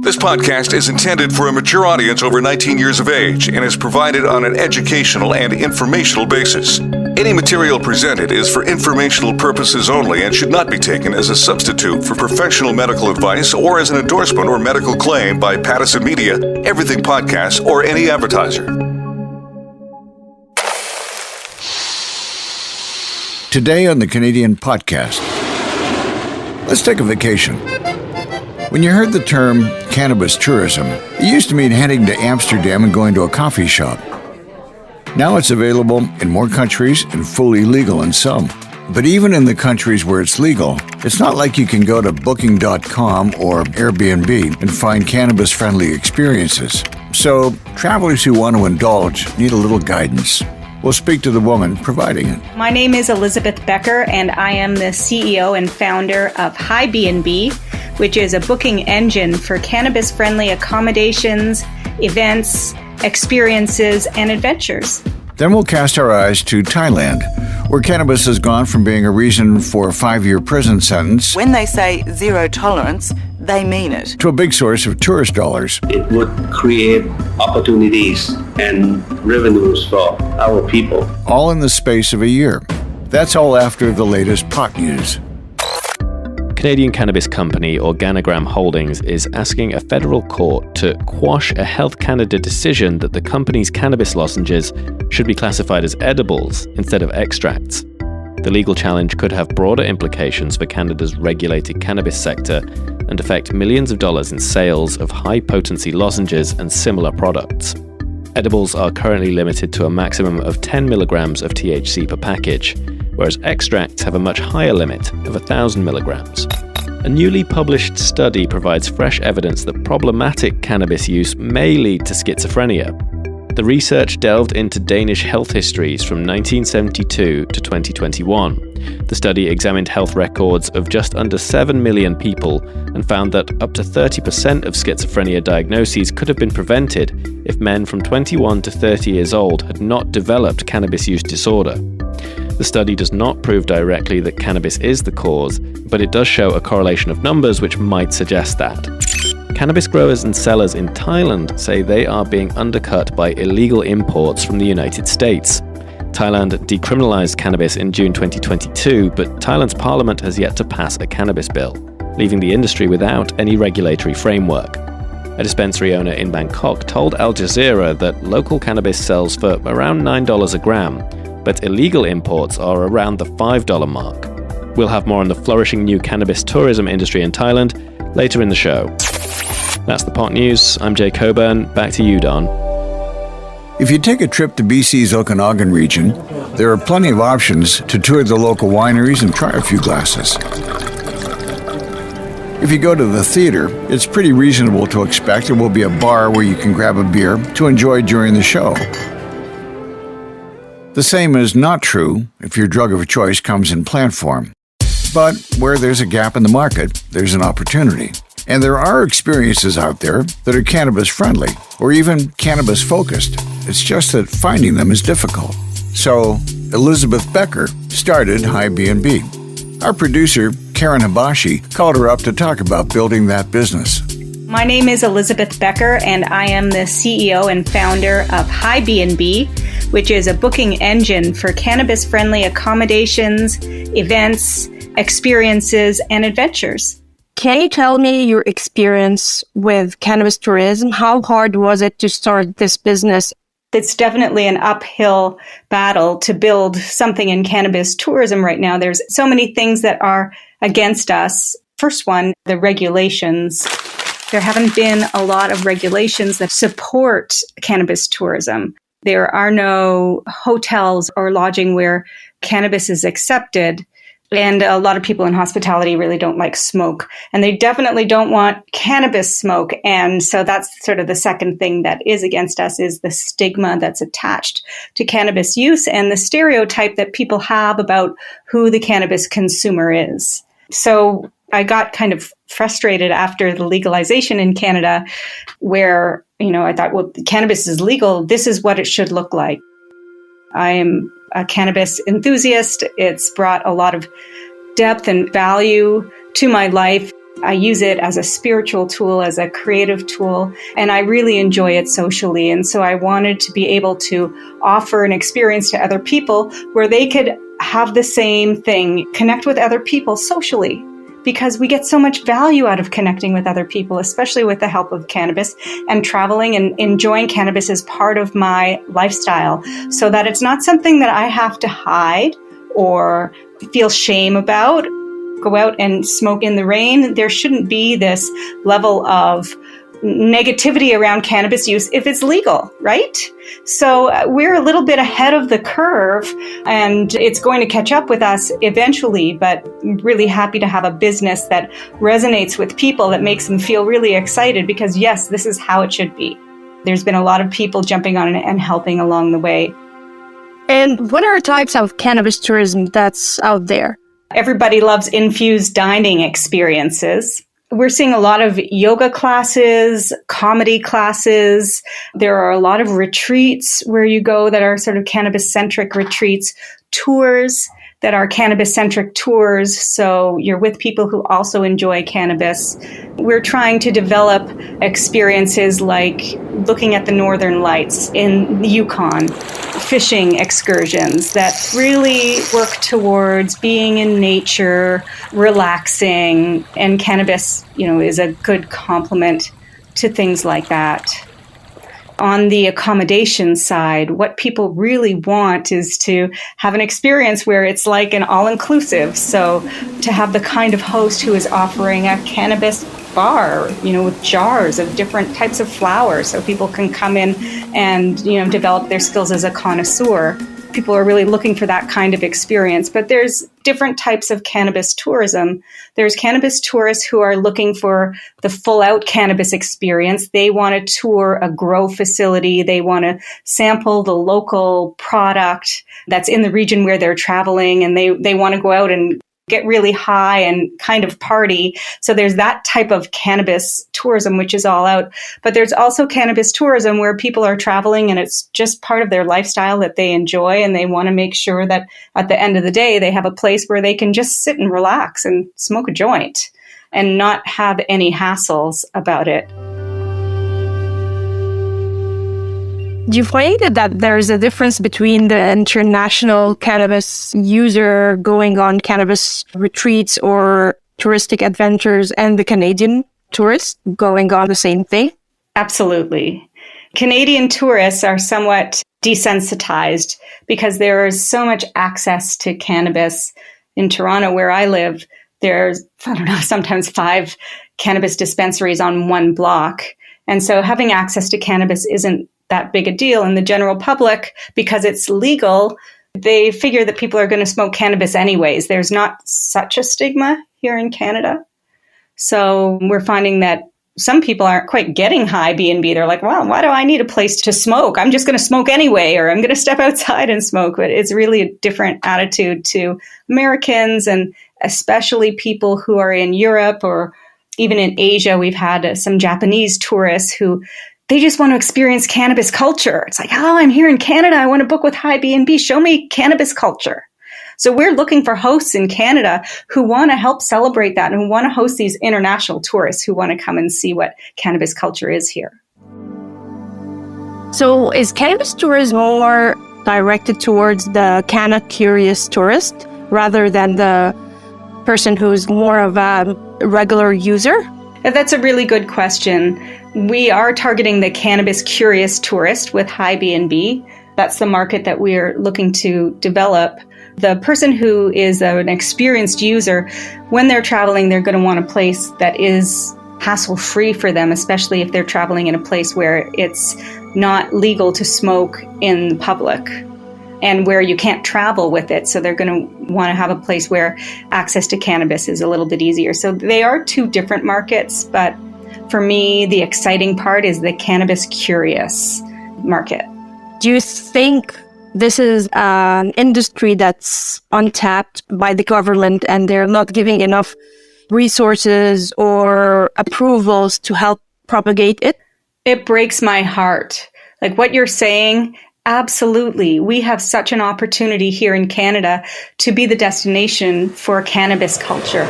This podcast is intended for a mature audience over 19 years of age and is provided on an educational and informational basis. Any material presented is for informational purposes only and should not be taken as a substitute for professional medical advice or as an endorsement or medical claim by Pattison Media, Everything Podcasts, or any advertiser. Today on the Canadian podcast, let's take a vacation. When you heard the term cannabis tourism, it used to mean heading to Amsterdam and going to a coffee shop. Now it's available in more countries and fully legal in some. But even in the countries where it's legal, it's not like you can go to booking.com or Airbnb and find cannabis-friendly experiences. So travelers who want to indulge need a little guidance. We'll speak to the woman providing it. My name is Elizabeth Becker, and I am the CEO and founder of HiBnB, which is a booking engine for cannabis-friendly accommodations, events, experiences, and adventures. Then we'll cast our eyes to Thailand, where cannabis has gone from being a reason for a 5-year prison sentence When they say zero tolerance, they mean it. to a big source of tourist dollars. It would create opportunities and revenues for our people. All in the space of a year. That's all after the latest pot news. Canadian cannabis company Organogram Holdings is asking a federal court to quash a Health Canada decision that the company's cannabis lozenges should be classified as edibles instead of extracts. The legal challenge could have broader implications for Canada's regulated cannabis sector and affect millions of dollars in sales of high-potency lozenges and similar products. Edibles are currently limited to a maximum of 10 milligrams of THC per package, whereas extracts have a much higher limit of 1,000 milligrams. A newly published study provides fresh evidence that problematic cannabis use may lead to schizophrenia. The research delved into Danish health histories from 1972 to 2021. The study examined health records of just under 7 million people and found that up to 30% of schizophrenia diagnoses could have been prevented if men from 21 to 30 years old had not developed cannabis use disorder. The study does not prove directly that cannabis is the cause, but it does show a correlation of numbers which might suggest that. Cannabis growers and sellers in Thailand say they are being undercut by illegal imports from the United States. Thailand decriminalized cannabis in June 2022, but Thailand's parliament has yet to pass a cannabis bill, leaving the industry without any regulatory framework. A dispensary owner in Bangkok told Al Jazeera that local cannabis sells for around $9 a gram, but illegal imports are around the $5 mark. We'll have more on the flourishing new cannabis tourism industry in Thailand later in the show. That's the Pot News. I'm Jay Coburn. Back to you, Don. If you take a trip to BC's Okanagan region, there are plenty of options to tour the local wineries and try a few glasses. If you go to the theater, it's pretty reasonable to expect there will be a bar where you can grab a beer to enjoy during the show. The same is not true if your drug of choice comes in plant form. But where there's a gap in the market, there's an opportunity. And there are experiences out there that are cannabis-friendly or even cannabis-focused. It's just that finding them is difficult. So Elizabeth Becker started HiBnB. Our producer, Karen Hibashi, called her up to talk about building that business. My name is Elizabeth Becker, and I am the CEO and founder of HiBnB, which is a booking engine for cannabis-friendly accommodations, events, experiences, and adventures. Can you tell me your experience with cannabis tourism? How hard was it to start this business? It's definitely an uphill battle to build something in cannabis tourism right now. There's so many things that are against us. First one, the regulations. There haven't been a lot of regulations that support cannabis tourism. There are no hotels or lodging where cannabis is accepted. And a lot of people in hospitality really don't like smoke. And they definitely don't want cannabis smoke. And so that's sort of the second thing that is against us is the stigma that's attached to cannabis use and the stereotype that people have about who the cannabis consumer is. So I got kind of frustrated after the legalization in Canada where, I thought, well, cannabis is legal. This is what it should look like. I am a cannabis enthusiast. It's brought a lot of depth and value to my life. I use it as a spiritual tool, as a creative tool, and I really enjoy it socially. And so I wanted to be able to offer an experience to other people where they could have the same thing, connect with other people socially, because we get so much value out of connecting with other people, especially with the help of cannabis, and traveling and enjoying cannabis as part of my lifestyle, so that it's not something that I have to hide or feel shame about. Go out and smoke in the rain. There shouldn't be this level of negativity around cannabis use if it's legal, right? So we're a little bit ahead of the curve, and it's going to catch up with us eventually, but really happy to have a business that resonates with people, that makes them feel really excited, because yes, this is how it should be. There's been a lot of people jumping on it and helping along the way. And what are types of cannabis tourism that's out there? Everybody loves infused dining experiences. We're seeing a lot of yoga classes, comedy classes. There are a lot of retreats where you go that are sort of cannabis-centric retreats, tours that are cannabis-centric tours. So you're with people who also enjoy cannabis. We're trying to develop experiences like looking at the northern lights in the Yukon, fishing excursions that really work towards being in nature, relaxing, and cannabis, is a good complement to things like that. On the accommodation side, what people really want is to have an experience where it's like an all-inclusive. So to have the kind of host who is offering a cannabis bar, with jars of different types of flowers, so people can come in and, develop their skills as a connoisseur. People are really looking for that kind of experience. But there's different types of cannabis tourism. There's cannabis tourists who are looking for the full-out cannabis experience. They want to tour a grow facility. They want to sample the local product that's in the region where they're traveling, and they want to go out and get really high and kind of party. So there's that type of cannabis tourism, which is all out. But there's also cannabis tourism where people are traveling and it's just part of their lifestyle that they enjoy, and they want to make sure that at the end of the day, they have a place where they can just sit and relax and smoke a joint and not have any hassles about it. Do you find that there's a difference between the international cannabis user going on cannabis retreats or touristic adventures and the Canadian tourist going on the same thing? Absolutely. Canadian tourists are somewhat desensitized because there is so much access to cannabis. In Toronto, where I live, there's, sometimes 5 cannabis dispensaries on one block. And so having access to cannabis isn't that big a deal. And the general public, because it's legal, they figure that people are going to smoke cannabis anyways. There's not such a stigma here in Canada. So we're finding that some people aren't quite getting HiBnB. They're like, well, why do I need a place to smoke? I'm just going to smoke anyway, or I'm going to step outside and smoke. But it's really a different attitude to Americans, and especially people who are in Europe or even in Asia. We've had some Japanese tourists who they just want to experience cannabis culture. It's like, oh, I'm here in Canada. I want to book with HiBnB. Show me cannabis culture. So we're looking for hosts in Canada who want to help celebrate that and who want to host these international tourists who want to come and see what cannabis culture is here. So is cannabis tourism more directed towards the canna-curious tourist rather than the person who's more of a regular user? That's a really good question. We are targeting the cannabis-curious tourist with HiBnB. That's the market that we're looking to develop. The person who is an experienced user, when they're traveling, they're going to want a place that is hassle-free for them, especially if they're traveling in a place where it's not legal to smoke in public and where you can't travel with it. So they're going to want to have a place where access to cannabis is a little bit easier. So they are 2 different markets, but for me, the exciting part is the cannabis-curious market. Do you think this is an industry that's untapped by the government and they're not giving enough resources or approvals to help propagate it? It breaks my heart. Like what you're saying, absolutely. We have such an opportunity here in Canada to be the destination for cannabis culture.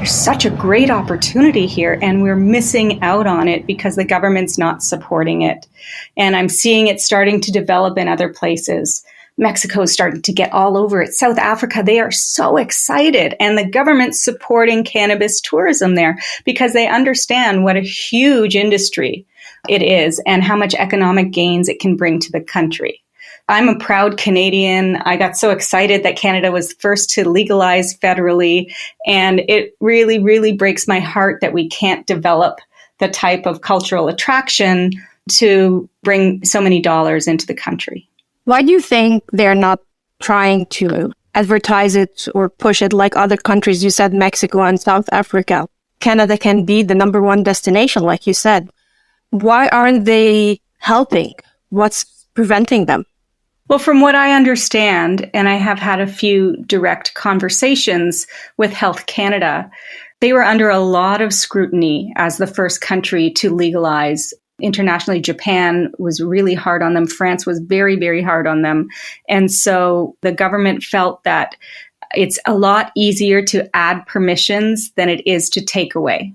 there's such a great opportunity here, and we're missing out on it because the government's not supporting it. And I'm seeing it starting to develop in other places. Mexico's starting to get all over it. South Africa, they are so excited. And the government's supporting cannabis tourism there because they understand what a huge industry it is and how much economic gains it can bring to the country. I'm a proud Canadian. I got so excited that Canada was first to legalize federally. And it really, really breaks my heart that we can't develop the type of cultural attraction to bring so many dollars into the country. Why do you think they're not trying to advertise it or push it like other countries? You said Mexico and South Africa. Canada can be the number one destination, like you said. Why aren't they helping? What's preventing them? Well, from what I understand, and I have had a few direct conversations with Health Canada, they were under a lot of scrutiny as the first country to legalize. Internationally, Japan was really hard on them. France was very, very hard on them. And so the government felt that it's a lot easier to add permissions than it is to take away.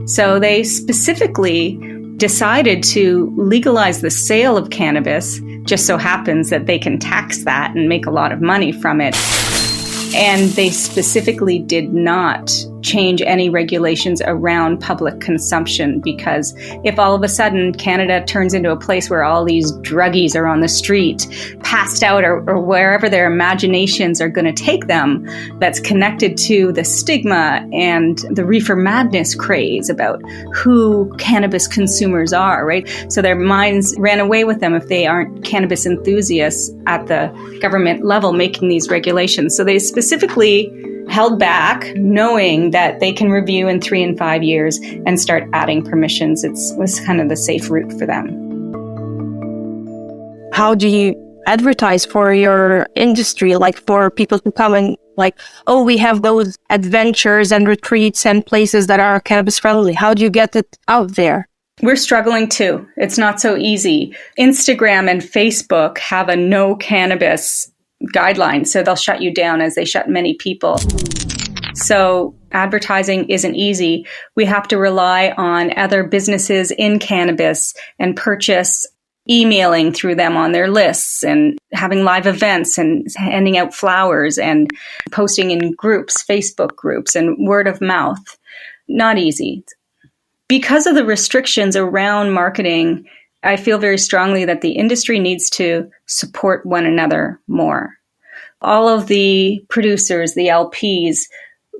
So they specifically decided to legalize the sale of cannabis. Just so happens that they can tax that and make a lot of money from it. And they specifically did not change any regulations around public consumption, because if all of a sudden Canada turns into a place where all these druggies are on the street, passed out or wherever their imaginations are going to take them, that's connected to the stigma and the reefer madness craze about who cannabis consumers are, right? So their minds ran away with them if they aren't cannabis enthusiasts at the government level making these regulations. So they specifically held back, knowing that they can review in 3 and 5 years and start adding permissions. It was kind of the safe route for them. How do you advertise for your industry, like for people to come and like, oh, we have those adventures and retreats and places that are cannabis friendly? How do you get it out there? We're struggling too. It's not so easy. Instagram and Facebook have a no cannabis guidelines, so they'll shut you down as they shut many people. So advertising isn't easy. We have to rely on other businesses in cannabis and purchase, emailing through them on their lists and having live events and handing out flowers and posting in groups, Facebook groups, and word of mouth. Not easy. Because of the restrictions around marketing, I feel very strongly that the industry needs to support one another more. All of the producers, the LPs,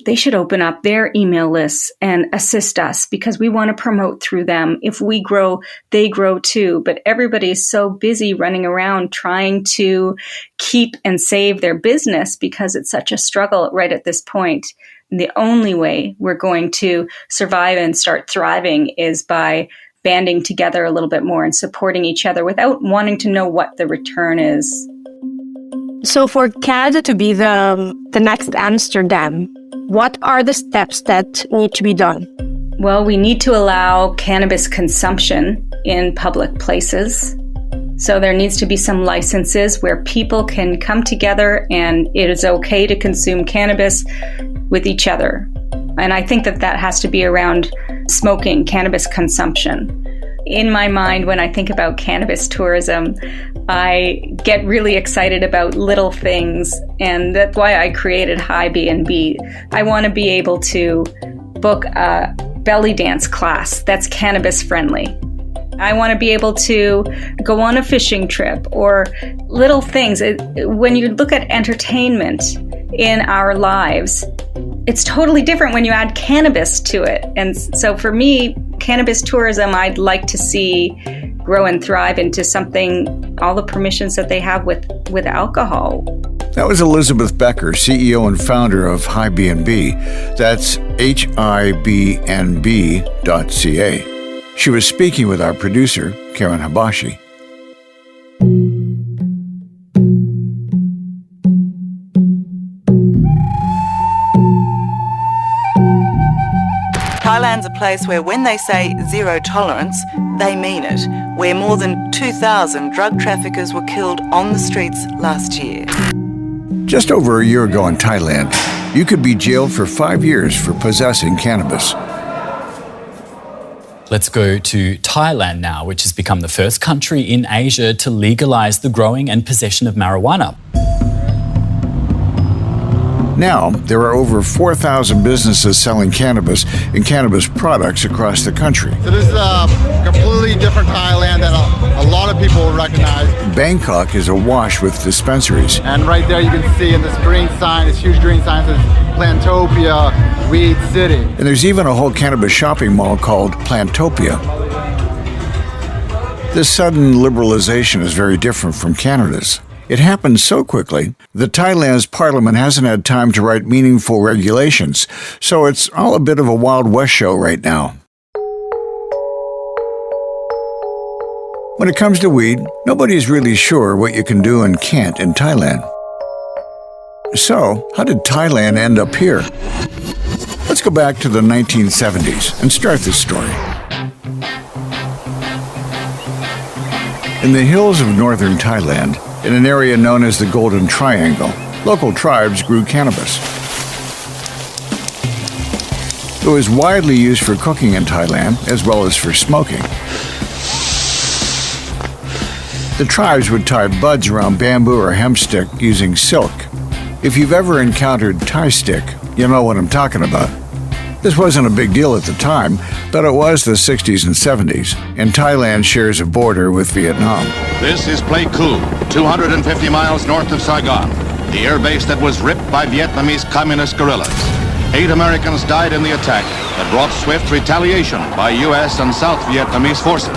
they should open up their email lists and assist us because we want to promote through them. If we grow, they grow too. But everybody is so busy running around trying to keep and save their business because it's such a struggle right at this point. And the only way we're going to survive and start thriving is by banding together a little bit more and supporting each other without wanting to know what the return is. So for Canada to be the next Amsterdam, what are the steps that need to be done? Well, we need to allow cannabis consumption in public places. So there needs to be some licenses where people can come together and it is okay to consume cannabis with each other. And I think that has to be around smoking, cannabis consumption. In my mind, when I think about cannabis tourism, I get really excited about little things, and that's why I created HiBnB. I want to be able to book a belly dance class that's cannabis friendly. I want to be able to go on a fishing trip or little things. When you look at entertainment in our lives, it's totally different when you add cannabis to it. And so for me, cannabis tourism, I'd like to see grow and thrive into something, all the permissions that they have with alcohol. That was Elizabeth Becker, CEO and founder of HiBnB. That's HiBnB.ca. She was speaking with our producer, Karen Habashi. Thailand's a place where when they say zero tolerance, they mean it, where more than 2,000 drug traffickers were killed on the streets last year. Just over a year ago in Thailand, you could be jailed for 5 years for possessing cannabis. Let's go to Thailand now, which has become the first country in Asia to legalize the growing and possession of marijuana. Now, there are over 4,000 businesses selling cannabis and cannabis products across the country. So this is a completely different Thailand that a lot of people will recognize. Bangkok is awash with dispensaries. And right there you can see in this green sign, this huge green sign says Plantopia, Weed City. And there's even a whole cannabis shopping mall called Plantopia. This sudden liberalization is very different from Canada's. It happened so quickly that Thailand's parliament hasn't had time to write meaningful regulations, so it's all a bit of a Wild West show right now. When it comes to weed, nobody's really sure what you can do and can't in Thailand. So, how did Thailand end up here? Let's go back to the 1970s and start this story. In the hills of northern Thailand, in an area known as the Golden Triangle, local tribes grew cannabis. It was widely used for cooking in Thailand as well as for smoking. The tribes would tie buds around bamboo or hemp stick using silk. If you've ever encountered Thai stick, you know what I'm talking about. This wasn't a big deal at the time, but it was the 60s and 70s, and Thailand shares a border with Vietnam. This is Pleiku, 250 miles north of Saigon, the air base that was ripped by Vietnamese communist guerrillas. 8 Americans died in the attack that brought swift retaliation by U.S. and South Vietnamese forces.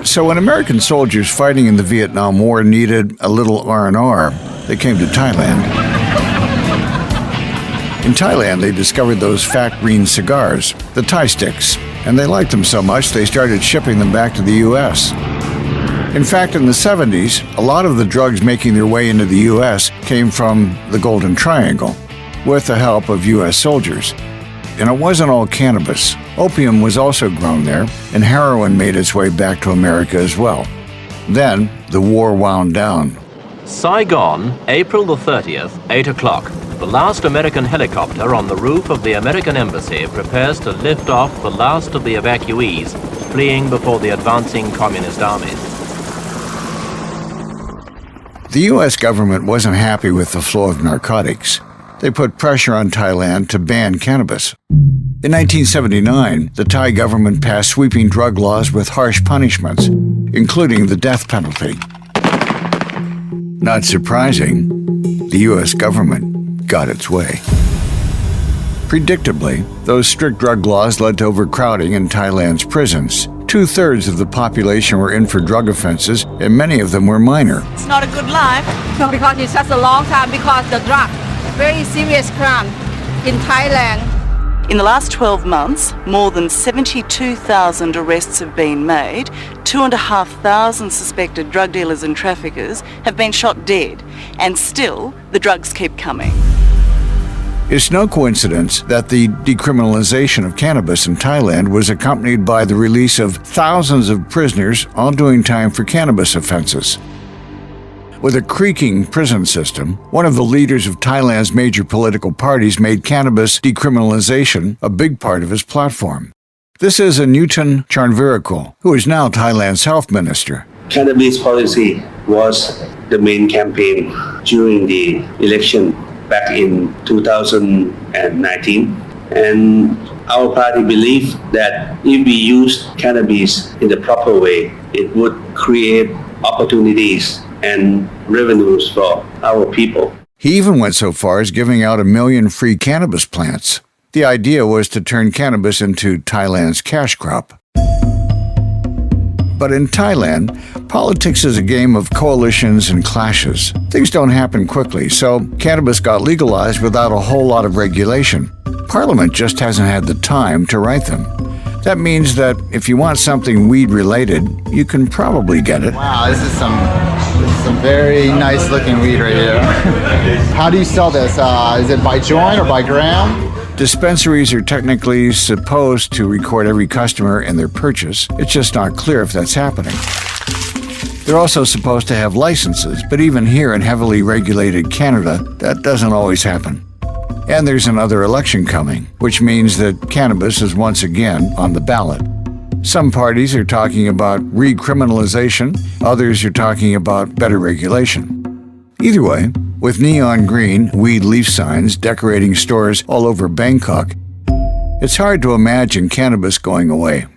So when American soldiers fighting in the Vietnam War needed a little R&R, they came to Thailand. In Thailand, they discovered those fat green cigars, the Thai sticks, and they liked them so much they started shipping them back to the U.S. In fact, in the 70s, a lot of the drugs making their way into the U.S. came from the Golden Triangle, with the help of U.S. soldiers. And it wasn't all cannabis. Opium was also grown there, and heroin made its way back to America as well. Then, the war wound down. Saigon, April the 30th, 8 o'clock. The last American helicopter on the roof of the American embassy prepares to lift off the last of the evacuees fleeing before the advancing communist armies. The U.S. government wasn't happy with the flow of narcotics. They put pressure on Thailand to ban cannabis. In 1979, the Thai government passed sweeping drug laws with harsh punishments, including the death penalty. Not surprising, the U.S. government got its way. Predictably, those strict drug laws led to overcrowding in Thailand's prisons. 2/3 of the population were in for drug offenses, and many of them were minor. It's not a good life. No, because it's just a long time because the drug, very serious crime in Thailand. In the last 12 months, more than 72,000 arrests have been made. 2,500 suspected drug dealers and traffickers have been shot dead, and still the drugs keep coming. It's no coincidence that the decriminalization of cannabis in Thailand was accompanied by the release of thousands of prisoners all doing time for cannabis offenses. With a creaking prison system, one of the leaders of Thailand's major political parties made cannabis decriminalization a big part of his platform. This is Anutin Charnvirakul, who is now Thailand's health minister. Cannabis policy was the main campaign during the election back in 2019. And our party believed that if we used cannabis in the proper way, it would create opportunities and revenues for our people. He even went so far as giving out 1 million free cannabis plants. The idea was to turn cannabis into Thailand's cash crop. But in Thailand, politics is a game of coalitions and clashes. Things don't happen quickly, so cannabis got legalized without a whole lot of regulation. Parliament just hasn't had the time to write them. That means that if you want something weed-related, you can probably get it. Wow, this is some very nice looking weed right here. How do you sell this? Is it by joint or by gram? Dispensaries are technically supposed to record every customer and their purchase. It's just not clear if that's happening. They're also supposed to have licenses, but even here in heavily regulated Canada, that doesn't always happen. And there's another election coming, which means that cannabis is once again on the ballot. Some parties are talking about recriminalization, others are talking about better regulation. Either way, with neon green weed leaf signs decorating stores all over Bangkok, it's hard to imagine cannabis going away.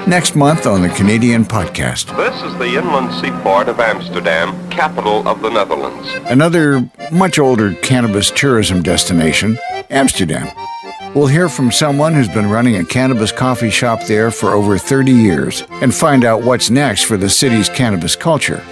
Next month on the Canadian Podcast. This is the inland seaport of Amsterdam, capital of the Netherlands. Another much older cannabis tourism destination, Amsterdam. We'll hear from someone who's been running a cannabis coffee shop there for over 30 years and find out what's next for the city's cannabis culture.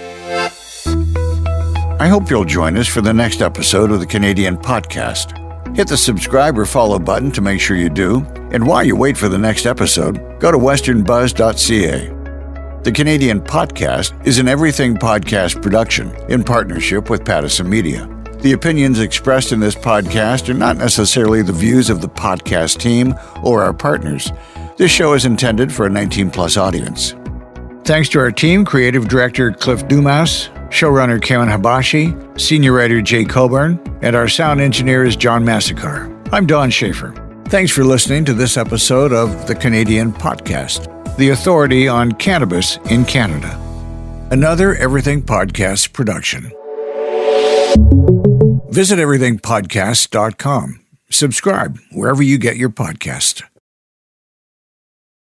I hope you'll join us for the next episode of the Canadian Podcast. Hit the subscribe or follow button to make sure you do. And while you wait for the next episode, go to westernbuzz.ca. The Canadian Podcast is an Everything Podcast production in partnership with Pattison Media. The opinions expressed in this podcast are not necessarily the views of the podcast team or our partners. This show is intended for a 19-plus audience. Thanks to our team, Creative Director Cliff Dumas, Showrunner Karen Habashi, Senior Writer Jay Coburn, and our sound engineer is John Massacre. I'm Don Schaefer. Thanks for listening to this episode of the Canadian Podcast, the authority on cannabis in Canada. Another Everything Podcast production. Visit everythingpodcast.com. Subscribe wherever you get your podcast.